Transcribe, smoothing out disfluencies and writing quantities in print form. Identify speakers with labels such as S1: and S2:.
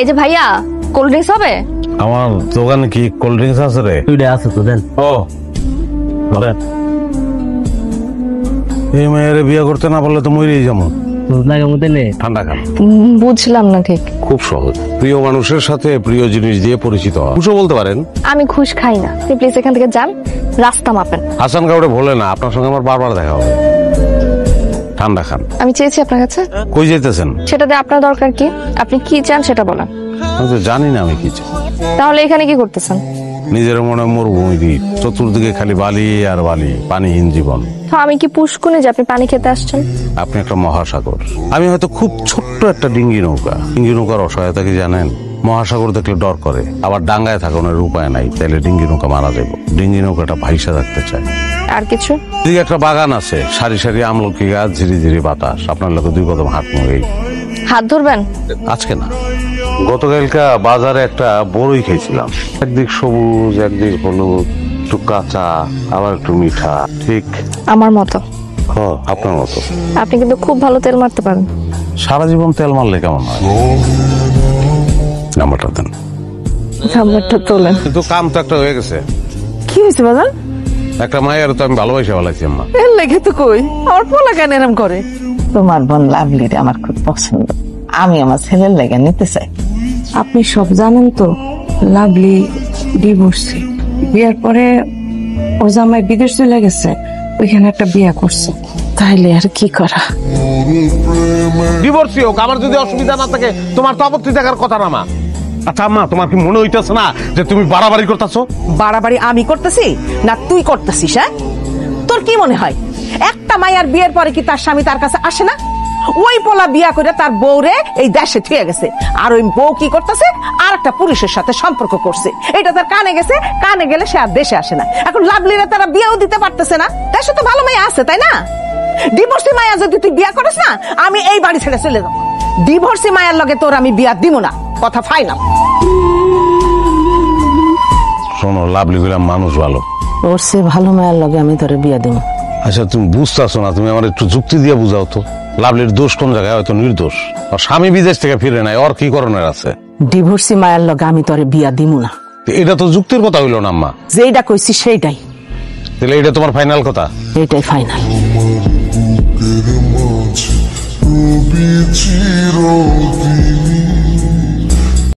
S1: এই যে ভাইয়া, কোল্ড ড্রিঙ্কস হবে?
S2: আমার দোকানে কি কোল্ড ড্রিঙ্কস আছে রে?
S3: দুইটা আছে তো দেন।
S2: ও বলেন। এই মেয়ের বিয়ে করতে না পারলে তো মরেই যাবো।
S3: লাগার মধ্যে নেই।
S2: ঠান্ডা খান।
S1: বুঝলাম না ঠিক।
S2: খুব সহজ, প্রিয় মানুষের সাথে প্রিয় জিনিস দিয়ে পরিচিত হওয়া। খুশও বলতে পারেন।
S1: আমি ঘুষ খাই না, আপনি প্লিজ এখান থেকে যান, রাস্তা মাপেন।
S2: হাসান কাউরে বলে না, আপনার সঙ্গে আমার বারবার দেখা হবে। ঠান্ডা খান।
S1: আমি চেয়েছি আপনার কাছে।
S2: কই যেতেছেন?
S1: সেটাতে আপনার দরকার কি? আপনি কি চান সেটা বলেন।
S2: আমি তো জানি না আমি কি চাই।
S1: তাহলে এখানে কি করতেছেন?
S2: নিজের মনে মরুভূমি দ্বীপ, চতুর্দিকে খালি বালি আর বালি, পানিহীন জীবন।
S1: তো আমি কি পুষ্কুনে যে আপনি পানি খেতে আসছেন?
S2: আপনি একটা মহাসাগর, আমি হয়তো খুব ছোট্ট একটা ডিঙ্গি নৌকা। ডিঙ্গি নৌকার অসহায়তা কি জানেন? মহাসাগর দেখলে ডর করে, আবার ডাঙ্গায় থাকানোর উপায় নাই, তাইলে ডিঙ্গি নৌকা মারা যাবো। ডিঙ্গি নৌকাটা ভাইসা থাকতে চায়।
S1: আর কিছু?
S2: এদিকে একটা বাগান আছে, সারি সারি আমলকি গাছ, ঝিরি ঝিরি বাতাস। আপনার লোকে 2 কদম হাঁট মুগেই।
S1: হাত ধরবেন?
S2: আজকে না, গতকালকা বাজারে একটা বড়ই খাইছিলাম। একদিক সবুজ, একদিক হলুদ, একটু কাঁচা, আবার একটু মিঠা। ঠিক
S1: আমার মতো।
S2: আপনার মতো।
S1: আপনি কিন্তু খুব ভালো তেল মারতে পারেন।
S2: সারা জীবন তেল মারলে কেমন হয়? নাম্বারটা দেন।
S1: নাম্বারটা তোলেন।
S2: কিন্তু কাম তো একটা হয়ে গেছে।
S4: কি হয়েছে বাজান?
S2: একটা মায়ের তো আমি ভালোবাসা ভালাইছি আম্মা।
S4: এর লেগে তো কই আমার পোলা কেন এরম করে? তোমার বোন লাভলির আমার খুব পছন্দ, আমি আমার ছেলের লেগে নিতে চাই। আপনি সব জানেন তো, লাভলি ডিভোর্সি। বিয়ের পরে ও জামাই বিদেশ চলে গেছে, ওইখানে একটা বিয়ে করছে। তাইলে আর কি করা?
S2: ডিভোর্সই হোক, আমার যদি অসুবিধা না থাকে, তোমার তো আপত্তি থাকার কথা না মা। আচ্ছা আম্মা, তোমার কি মনে হইতেছে না যে তুমি বাড়াবাড়ি করতেছো?
S4: বাড়াবাড়ি আমি করতেছি না তুই করতেছিস? হ্যাঁ, তোর কি মনে হয় একটা মাইয়ার বিয়ের পরে কি তার স্বামী তার কাছে আসে না? ওই পোলা বিয়া করে তার বউরে এই দেশে থুয়ে গেছে, আর ওই বউ কি করতেছে? আর একটা পুরুষের সাথে সম্পর্ক করছে। এটা তার কানে গেছে, কানে গেলে সে আর দেশে আসে না। এখন লাভলিরা তারা বিয়েও দিতে পারতেছে না। দেশে তো ভালো মাইয়া আছে, তাই না? ডিভোর্সি মায়া যদি তুই বিয়া করিস না, আমি এই বাড়ি ছেড়ে চলে যাবো। ডিভোর্সি মায়ার লগে তোর আমি বিয়া দিব না, কথা ফাইনাল।
S2: শোনো, লাভলি গুলা মানুষ ভালো।
S4: ওর সে ভালো মায়ের লগে আমি তোরে বিয়া দিব।
S2: আচ্ছা তুমি বুঝতেছো না, তুমি আমার একটু যুক্তি দিয়ে বুঝাও তো। লাভলির দোষ কোন জায়গায়? হয়তো নির্দোষ। আর স্বামী বিদেশ থেকে ফিরে নাই, ওর কি করণের আছে?
S4: ডিভোর্সি মায়ের লগে আমি তোরে বিয়া দিব না।
S2: এটা তো যুক্তির কথা হইলো না আম্মা।
S4: যেটা কইছি সেইটাই।
S2: তাহলে এটা তোমার ফাইনাল কথা?
S4: এটাই ফাইনাল।
S5: চিরদিনই